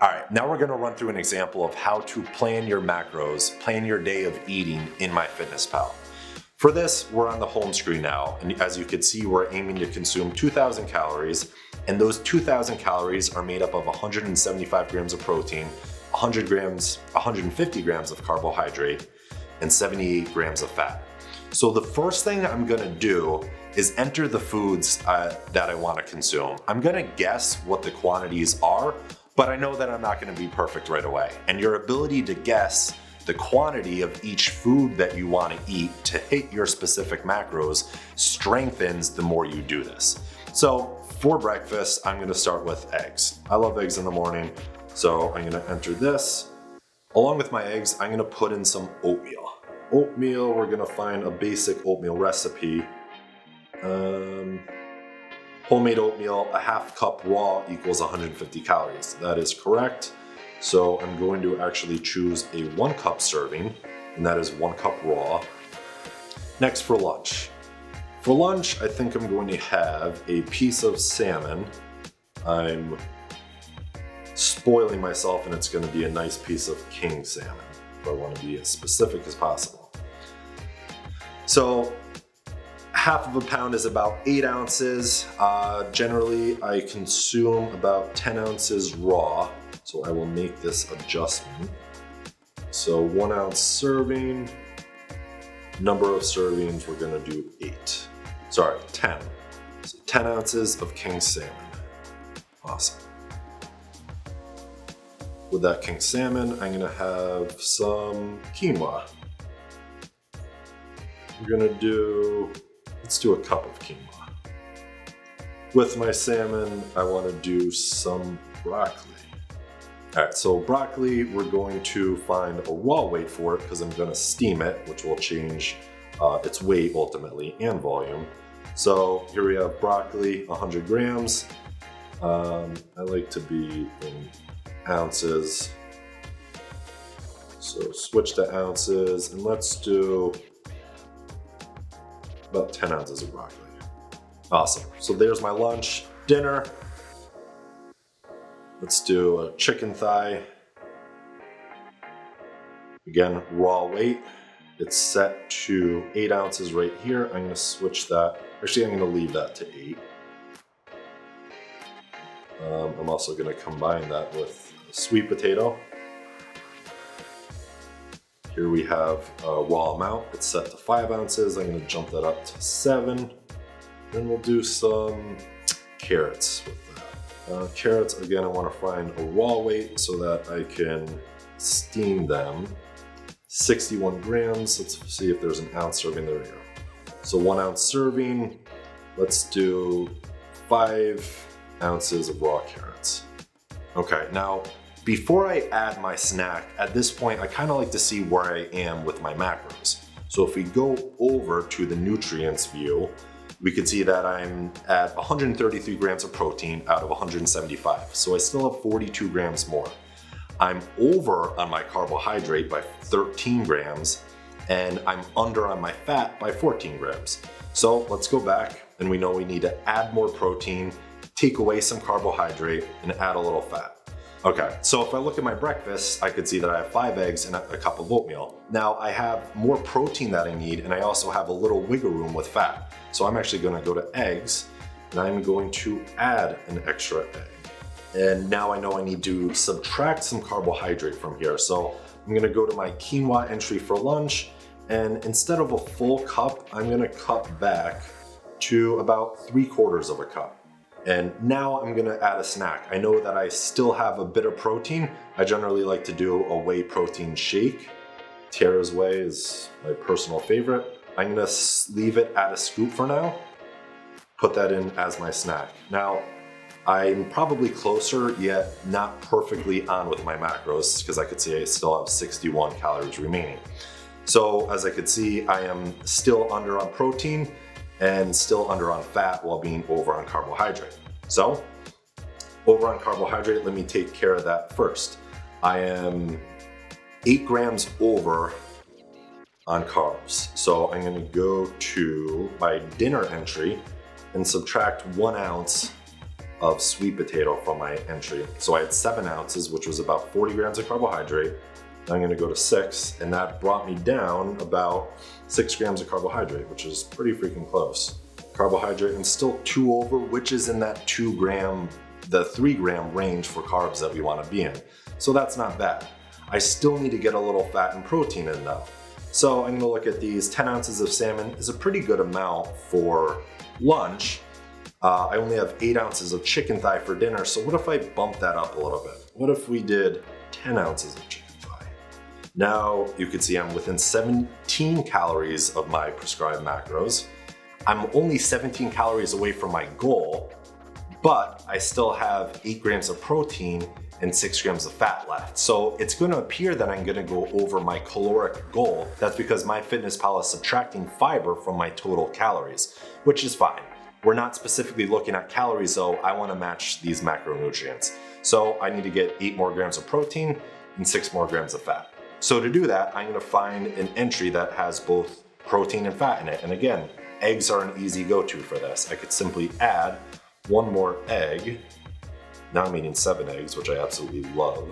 All right, now we're gonna run through an example of how to plan your macros, plan your day of eating in MyFitnessPal. For this, we're on the home screen now, and as you can see, we're aiming to consume 2,000 calories, and those 2,000 calories are made up of 175 grams of protein, 150 grams of carbohydrate, and 78 grams of fat. So the first thing I'm gonna do is enter the foods that I wanna consume. I'm gonna guess what the quantities are, but I know that I'm not gonna be perfect right away. And your ability to guess the quantity of each food that you wanna eat to hit your specific macros strengthens the more you do this. So for breakfast, I'm gonna start with eggs. I love eggs in the morning, so I'm gonna enter this. Along with my eggs, I'm gonna put in some oatmeal. Oatmeal, we're gonna find a basic oatmeal recipe. Homemade oatmeal, a half cup raw equals 150 calories. That is correct. So I'm going to actually choose a 1 cup serving, and that is 1 cup raw. Next for lunch. For lunch, I think I'm going to have a piece of salmon. I'm spoiling myself, and it's going to be a nice piece of king salmon. But I want to be as specific as possible. So half of a pound is about 8 ounces. Generally, I consume about 10 ounces raw, so I will make this adjustment. So 1 ounce serving, number of servings, we're gonna do 8. Sorry, 10. So 10 ounces of king salmon. Awesome. With that king salmon, I'm gonna have some quinoa. We're gonna do, let's do a cup of quinoa. With my salmon, I want to do some broccoli. All right, so broccoli, we're going to find a raw weight for it because I'm going to steam it, which will change its weight ultimately and volume. So here we have broccoli, 100 grams. I like to be in ounces. So switch to ounces, and let's do about 10 ounces of broccoli. Awesome. So there's my lunch. Dinner. Let's do a chicken thigh. Again, raw weight. It's set to 8 ounces right here. I'm going to switch that. Actually, I'm going to leave that to 8. I'm also going to combine that with a sweet potato. Here we have a raw amount. It's set to 5 ounces. I'm going to jump that up to 7. Then we'll do some carrots with that. Carrots, again, I want to find a raw weight so that I can steam them. 61 grams. Let's see if there's an ounce serving. There we go. So 1 ounce serving. Let's do 5 ounces of raw carrots. Okay, now before I add my snack, at this point, I kind of like to see where I am with my macros. So if we go over to the nutrients view, we can see that I'm at 133 grams of protein out of 175. So I still have 42 grams more. I'm over on my carbohydrate by 13 grams, and I'm under on my fat by 14 grams. So let's go back, and we know we need to add more protein, take away some carbohydrate, and add a little fat. Okay, so if I look at my breakfast, I could see that I have 5 eggs and a cup of oatmeal. Now I have more protein that I need, and I also have a little wiggle room with fat. So I'm actually gonna go to eggs, and I'm going to add an extra egg. And now I know I need to subtract some carbohydrate from here. So I'm gonna go to my quinoa entry for lunch, and instead of a full cup, I'm gonna cut back to about 3/4 of a cup. And now I'm gonna add a snack. I know that I still have a bit of protein. I generally like to do a whey protein shake. Tara's Whey is my personal favorite. I'm gonna leave it at a scoop for now. Put that in as my snack. Now, I'm probably closer, yet not perfectly on with my macros, because I could see I still have 61 calories remaining. So as I could see, I am still under on protein and still under on fat while being over on carbohydrate. So, over on carbohydrate, let me take care of that first. I am 8 grams over on carbs. So I'm gonna go to my dinner entry and subtract 1 ounce of sweet potato from my entry. So I had 7 ounces, which was about 40 grams of carbohydrate. Now I'm gonna go to 6, and that brought me down about 6 grams of carbohydrate, which is pretty freaking close. Carbohydrate and still 2 over, which is in that 2 gram, the 3 gram range for carbs that we wanna be in. So that's not bad. I still need to get a little fat and protein in though. So I'm gonna look at these. 10 ounces of salmon is a pretty good amount for lunch. I only have 8 ounces of chicken thigh for dinner, so what if I bump that up a little bit? What if we did 10 ounces of chicken thigh? Now you can see I'm within 17 calories of my prescribed macros. I'm only 17 calories away from my goal, but I still have 8 grams of protein and 6 grams of fat left. So it's gonna appear that I'm gonna go over my caloric goal. That's because MyFitnessPal is subtracting fiber from my total calories, which is fine. We're not specifically looking at calories though. I wanna match these macronutrients. So I need to get 8 more grams of protein and 6 more grams of fat. So to do that, I'm gonna find an entry that has both protein and fat in it. And again, eggs are an easy go-to for this. I could simply add 1 more egg. Now I'm eating 7 eggs, which I absolutely love.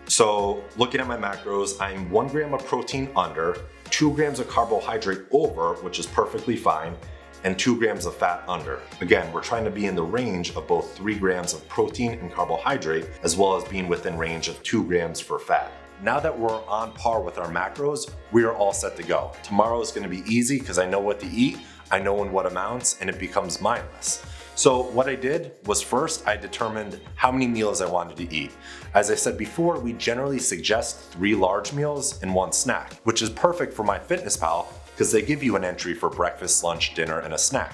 So looking at my macros, I'm 1 gram of protein under, 2 grams of carbohydrate over, which is perfectly fine, and 2 grams of fat under. Again, we're trying to be in the range of both 3 grams of protein and carbohydrate, as well as being within range of 2 grams for fat. Now that we're on par with our macros, we are all set to go. Tomorrow is gonna be easy because I know what to eat, I know in what amounts, and it becomes mindless. So what I did was first I determined how many meals I wanted to eat. As I said before, we generally suggest 3 large meals and 1 snack, which is perfect for MyFitnessPal because they give you an entry for breakfast, lunch, dinner, and a snack.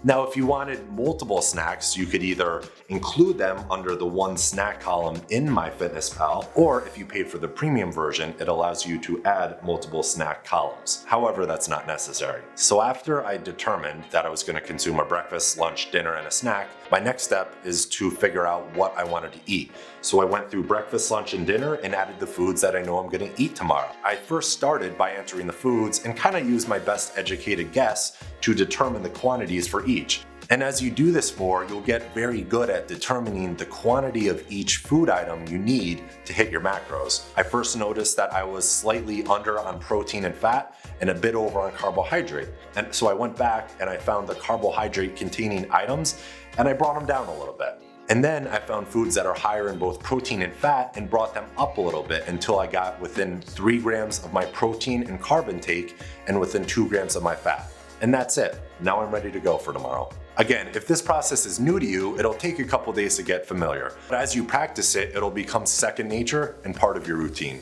Now, if you wanted multiple snacks, you could either include them under the 1 snack column in MyFitnessPal, or if you paid for the premium version, it allows you to add multiple snack columns. However, that's not necessary. So after I determined that I was gonna consume a breakfast, lunch, dinner, and a snack, my next step is to figure out what I wanted to eat. So I went through breakfast, lunch, and dinner and added the foods that I know I'm gonna eat tomorrow. I first started by entering the foods and kind of used my best educated guess to determine the quantities for each. And as you do this more, you'll get very good at determining the quantity of each food item you need to hit your macros. I first noticed that I was slightly under on protein and fat and a bit over on carbohydrate. And so I went back and I found the carbohydrate containing items and I brought them down a little bit. And then I found foods that are higher in both protein and fat and brought them up a little bit until I got within 3 grams of my protein and carb intake and within 2 grams of my fat. And that's it. Now I'm ready to go for tomorrow. Again, if this process is new to you, it'll take a couple days to get familiar. But as you practice it, it'll become second nature and part of your routine.